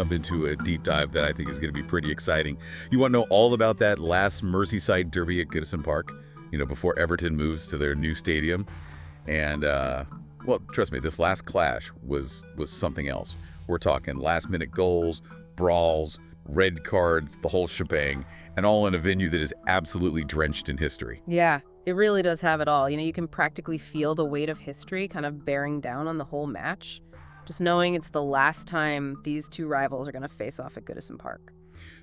jump into a deep dive that I think is going to be pretty exciting. You want to know all about that last Merseyside derby at Goodison Park, before Everton moves to their new stadium. And, well, trust me, this last clash was something else. We're talking last-minute goals, brawls, red cards, the whole shebang, and all in a venue that is absolutely drenched in history. Yeah, it really does have it all. You can practically feel the weight of history kind of bearing down on the whole match, just knowing it's the last time these two rivals are going to face off at Goodison Park.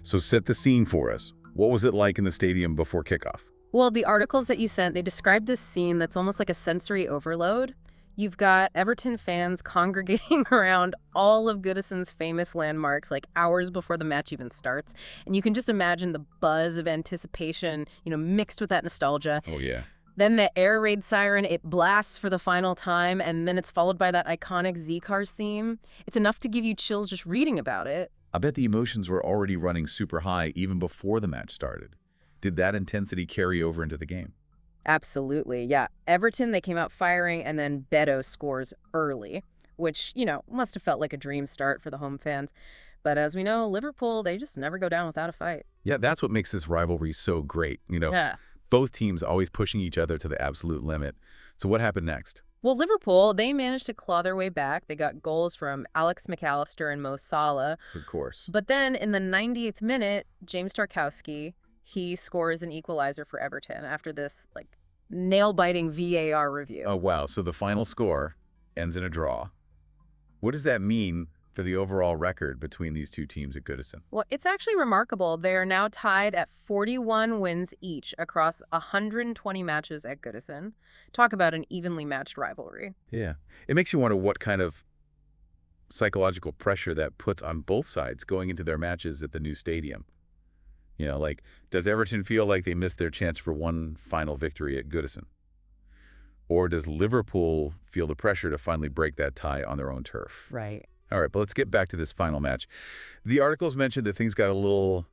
So set the scene for us. What was it like in the stadium before kickoff? Well, the articles that you sent, they described this scene that's almost like a sensory overload. You've got Everton fans congregating around all of Goodison's famous landmarks like hours before the match even starts. And you can just imagine the buzz of anticipation, mixed with that nostalgia. Oh, yeah. Then the air raid siren, it blasts for the final time, and then it's followed by that iconic Z-Cars theme. It's enough to give you chills just reading about it. I bet the emotions were already running super high even before the match started. Did that intensity carry over into the game? Absolutely, yeah. Everton, they came out firing, and then Beto scores early, which, must have felt like a dream start for the home fans. But as we know, Liverpool, they just never go down without a fight. Yeah, that's what makes this rivalry so great. Yeah. Both teams always pushing each other to the absolute limit. So what happened next? Well, Liverpool, they managed to claw their way back. They got goals from Alex McAllister and Mo Salah. Of course. But then in the 90th minute, James Tarkowski, he scores an equaliser for Everton after this, nail-biting VAR review. Oh, wow. So the final score ends in a draw. What does that mean for the overall record between these two teams at Goodison? Well, it's actually remarkable. They are now tied at 41 wins each across 120 matches at Goodison. Talk about an evenly matched rivalry. Yeah. It makes you wonder what kind of psychological pressure that puts on both sides going into their matches at the new stadium. Does Everton feel like they missed their chance for one final victory at Goodison? Or does Liverpool feel the pressure to finally break that tie on their own turf? Right. All right, but let's get back to this final match. The articles mentioned that things got a little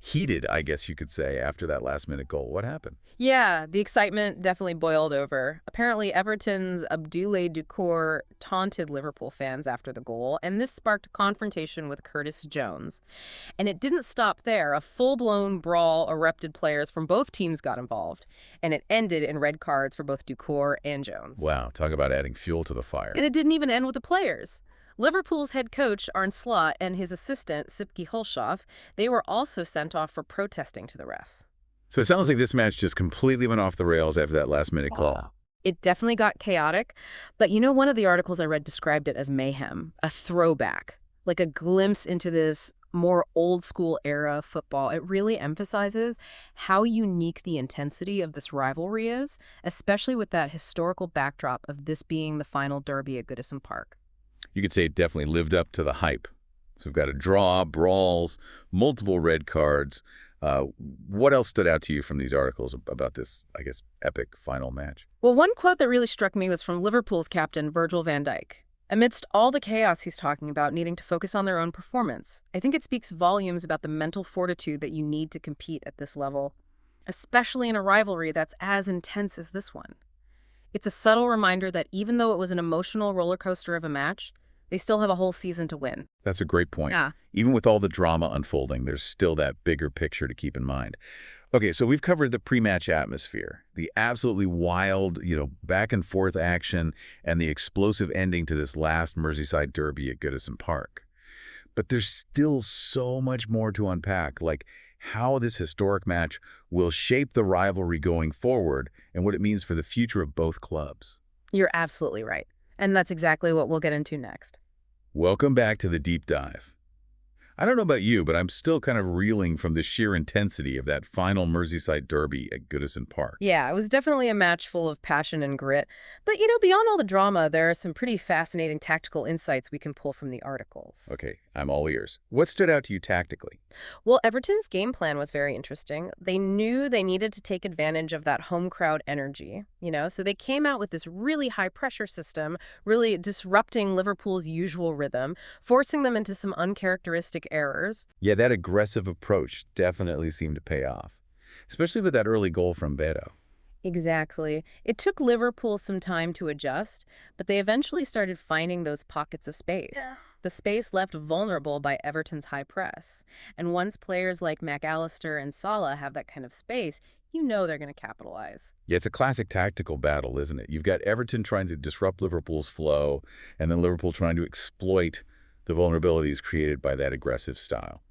heated, I guess you could say, after that last-minute goal. What happened? Yeah, the excitement definitely boiled over. Apparently, Everton's Abdoulaye Doucouré taunted Liverpool fans after the goal, and this sparked a confrontation with Curtis Jones. And it didn't stop there. A full-blown brawl erupted. Players from both teams got involved, and it ended in red cards for both Doucouré and Jones. Wow, talk about adding fuel to the fire. And it didn't even end with the players. Liverpool's head coach, Arne Slot, and his assistant, Sipke Hulshoff, they were also sent off for protesting to the ref. So it sounds like this match just completely went off the rails after that last-minute call. It definitely got chaotic, but one of the articles I read described it as mayhem, a throwback, like a glimpse into this more old-school era of football. It really emphasizes how unique the intensity of this rivalry is, especially with that historical backdrop of this being the final derby at Goodison Park. You could say it definitely lived up to the hype. So we've got a draw, brawls, multiple red cards. What else stood out to you from these articles about this, I guess, epic final match? Well, one quote that really struck me was from Liverpool's captain, Virgil van Dijk. Amidst all the chaos he's talking about needing to focus on their own performance, I think it speaks volumes about the mental fortitude that you need to compete at this level, especially in a rivalry that's as intense as this one. It's a subtle reminder that even though it was an emotional roller coaster of a match, they still have a whole season to win. That's a great point. Yeah. Even Even with all the drama unfolding, there's still that bigger picture to keep in mind. Okay, so we've covered the pre-match atmosphere, the absolutely wild, back and forth action, and the explosive ending to this last Merseyside derby at Goodison Park. But there's still so much more to unpack, like how this historic match will shape the rivalry going forward and what it means for the future of both clubs. You're absolutely right. And that's exactly what we'll get into next. Welcome back to the Deep Dive. I don't know about you, but I'm still kind of reeling from the sheer intensity of that final Merseyside derby at Goodison Park. Yeah, it was definitely a match full of passion and grit. But, beyond all the drama, there are some pretty fascinating tactical insights we can pull from the articles. Okay, I'm all ears. What stood out to you tactically? Well, Everton's game plan was very interesting. They knew they needed to take advantage of that home crowd energy, so they came out with this really high-pressure system, really disrupting Liverpool's usual rhythm, forcing them into some uncharacteristic errors. Yeah, that aggressive approach definitely seemed to pay off, especially with that early goal from Beto. Exactly. It took Liverpool some time to adjust, but they eventually started finding those pockets of space. Yeah. The space left vulnerable by Everton's high press. And once players like McAllister and Salah have that kind of space, you know they're going to capitalize. Yeah, it's a classic tactical battle, isn't it? You've got Everton trying to disrupt Liverpool's flow, and then Liverpool trying to exploit the vulnerabilities created by that aggressive style.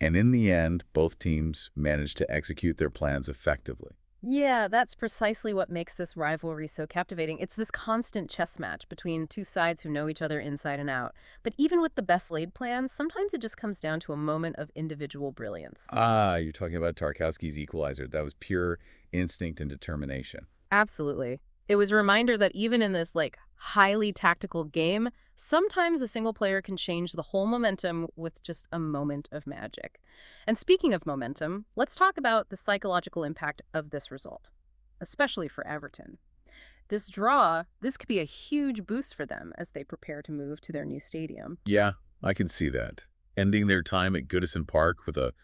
And in the end, both teams managed to execute their plans effectively. Yeah, that's precisely what makes this rivalry so captivating. It's this constant chess match between two sides who know each other inside and out. But even with the best laid plans, sometimes it just comes down to a moment of individual brilliance. Ah, you're talking about Tarkowski's equaliser. That was pure instinct and determination. Absolutely. It was a reminder that even in this highly tactical game, sometimes a single player can change the whole momentum with just a moment of magic. And speaking of momentum, let's talk about the psychological impact of this result, especially for Everton. This could be a huge boost for them as they prepare to move to their new stadium. Yeah, I can see that. Ending their time at Goodison Park with a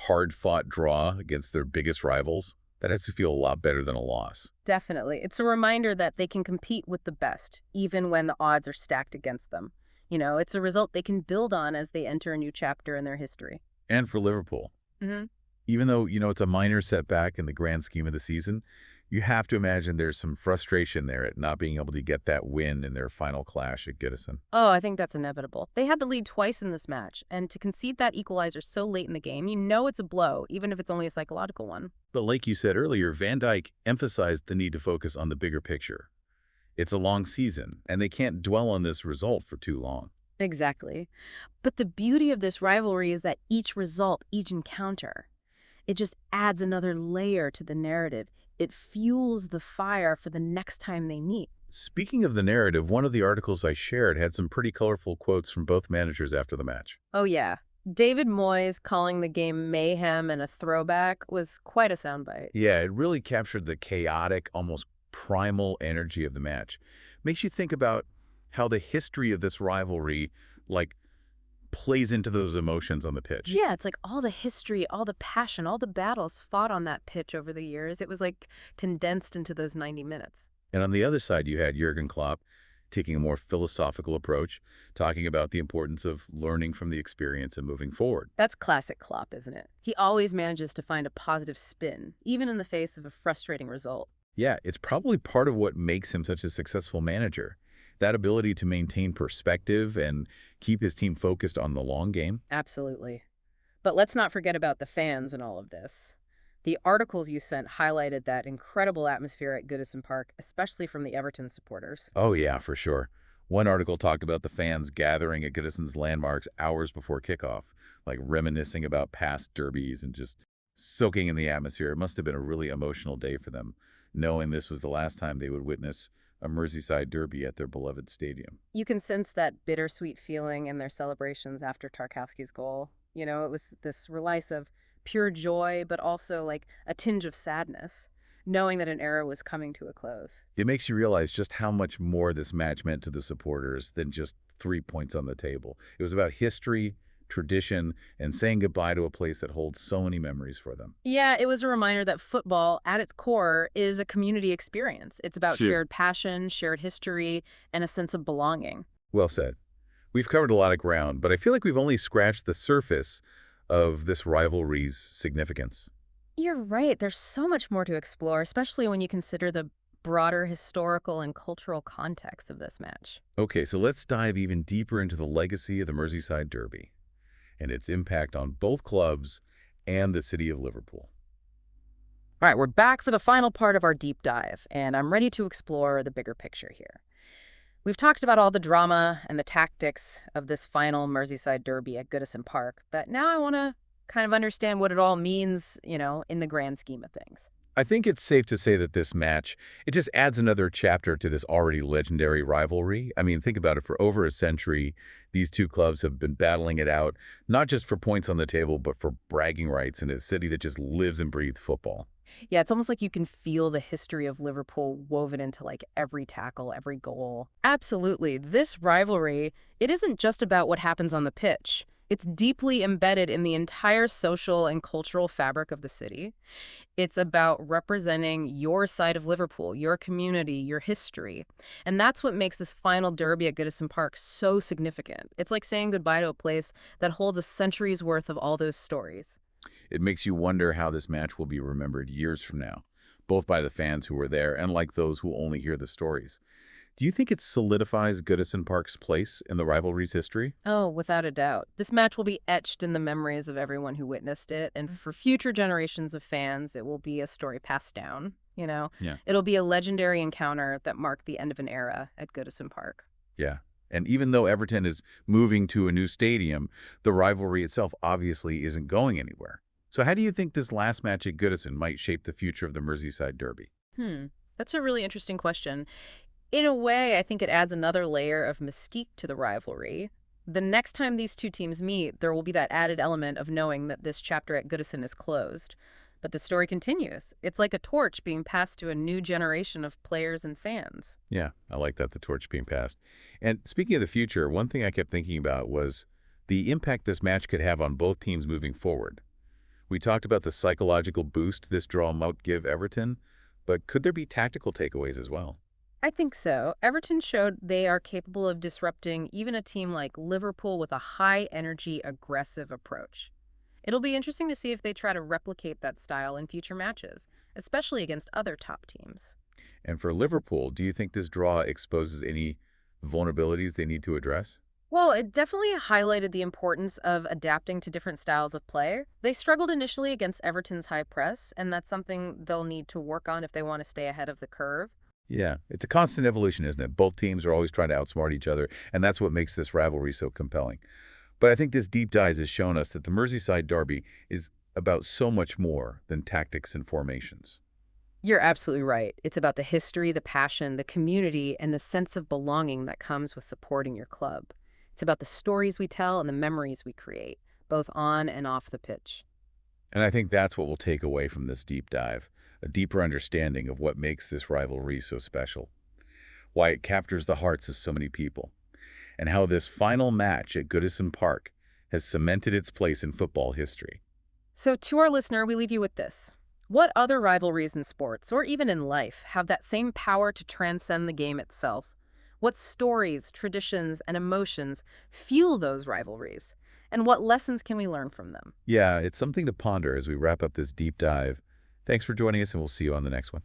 hard-fought draw against their biggest rivals, that has to feel a lot better than a loss. Definitely. It's a reminder that they can compete with the best, even when the odds are stacked against them. It's a result they can build on as they enter a new chapter in their history. And for Liverpool, Hmm. even though, it's a minor setback in the grand scheme of the season, you have to imagine there's some frustration there at not being able to get that win in their final clash at Goodison. Oh, I think that's inevitable. They had the lead twice in this match, and to concede that equalizer so late in the game, you know it's a blow, even if it's only a psychological one. But like you said earlier, Van Dijk emphasized the need to focus on the bigger picture. It's a long season, and they can't dwell on this result for too long. Exactly. But the beauty of this rivalry is that each result, each encounter, it just adds another layer to the narrative. It fuels the fire for the next time they meet. Speaking of the narrative, one of the articles I shared had some pretty colorful quotes from both managers after the match. Oh, yeah. David Moyes calling the game mayhem and a throwback was quite a soundbite. Yeah, it really captured the chaotic, almost primal energy of the match. Makes you think about how the history of this rivalry, plays into those emotions on the pitch. Yeah, it's like all the history, all the passion, all the battles fought on that pitch over the years. It was condensed into those 90 minutes. And on the other side, you had Jurgen Klopp taking a more philosophical approach, talking about the importance of learning from the experience and moving forward. That's classic Klopp, isn't it? He always manages to find a positive spin, even in the face of a frustrating result. Yeah, it's probably part of what makes him such a successful manager. That ability to maintain perspective and keep his team focused on the long game. Absolutely. But let's not forget about the fans in all of this. The articles you sent highlighted that incredible atmosphere at Goodison Park, especially from the Everton supporters. Oh, yeah, for sure. One article talked about the fans gathering at Goodison's landmarks hours before kickoff, reminiscing about past derbies and just soaking in the atmosphere. It must have been a really emotional day for them, knowing this was the last time they would witness a Merseyside derby at their beloved stadium. You can sense that bittersweet feeling in their celebrations after Tarkowski's goal. It was this release of pure joy, but also a tinge of sadness, knowing that an era was coming to a close. It makes you realize just how much more this match meant to the supporters than just 3 points on the table. It was about history, tradition, and saying goodbye to a place that holds so many memories for them. Yeah, it was a reminder that football, at its core, is a community experience. It's about Sure. shared passion, shared history, and a sense of belonging. Well said. We've covered a lot of ground, but I feel like we've only scratched the surface of this rivalry's significance. You're right. There's so much more to explore, especially when you consider the broader historical and cultural context of this match. Okay, so let's dive even deeper into the legacy of the Merseyside Derby and its impact on both clubs and the city of Liverpool. All right, we're back for the final part of our deep dive, and I'm ready to explore the bigger picture here. We've talked about all the drama and the tactics of this final Merseyside derby at Goodison Park, but now I want to kind of understand what it all means, in the grand scheme of things. I think it's safe to say that this match, it just adds another chapter to this already legendary rivalry. I mean, think about it. For over a century, these two clubs have been battling it out, not just for points on the table, but for bragging rights in a city that just lives and breathes football. Yeah, it's almost like you can feel the history of Liverpool woven into every tackle, every goal. Absolutely. This rivalry, it isn't just about what happens on the pitch. It's deeply embedded in the entire social and cultural fabric of the city. It's about representing your side of Liverpool, your community, your history. And that's what makes this final derby at Goodison Park so significant. It's like saying goodbye to a place that holds a century's worth of all those stories. It makes you wonder how this match will be remembered years from now, both by the fans who were there and like those who only hear the stories. Do you think it solidifies Goodison Park's place in the rivalry's history? Oh, without a doubt. This match will be etched in the memories of everyone who witnessed it, and for future generations of fans, it will be a story passed down, you know? Yeah. It'll be a legendary encounter that marked the end of an era at Goodison Park. Yeah. And even though Everton is moving to a new stadium, the rivalry itself obviously isn't going anywhere. So how do you think this last match at Goodison might shape the future of the Merseyside derby? That's a really interesting question. In a way, I think it adds another layer of mystique to the rivalry. The next time these two teams meet, there will be that added element of knowing that this chapter at Goodison is closed. But the story continues. It's like a torch being passed to a new generation of players and fans. Yeah, I like that, the torch being passed. And speaking of the future, one thing I kept thinking about was the impact this match could have on both teams moving forward. We talked about the psychological boost this draw might give Everton, but could there be tactical takeaways as well? I think so. Everton showed they are capable of disrupting even a team like Liverpool with a high-energy, aggressive approach. It'll be interesting to see if they try to replicate that style in future matches, especially against other top teams. And for Liverpool, do you think this draw exposes any vulnerabilities they need to address? Well, it definitely highlighted the importance of adapting to different styles of play. They struggled initially against Everton's high press, and that's something they'll need to work on if they want to stay ahead of the curve. Yeah, it's a constant evolution, isn't it? Both teams are always trying to outsmart each other, and that's what makes this rivalry so compelling. But I think this deep dive has shown us that the Merseyside derby is about so much more than tactics and formations. You're absolutely right. It's about the history, the passion, the community, and the sense of belonging that comes with supporting your club. It's about the stories we tell and the memories we create, both on and off the pitch. And I think that's what we'll take away from this deep dive, a deeper understanding of what makes this rivalry so special, why it captures the hearts of so many people, and how this final match at Goodison Park has cemented its place in football history. So to our listener, we leave you with this. What other rivalries in sports, or even in life, have that same power to transcend the game itself? What stories, traditions, and emotions fuel those rivalries? And what lessons can we learn from them? Yeah, it's something to ponder as we wrap up this deep dive. Thanks for joining us, and we'll see you on the next one.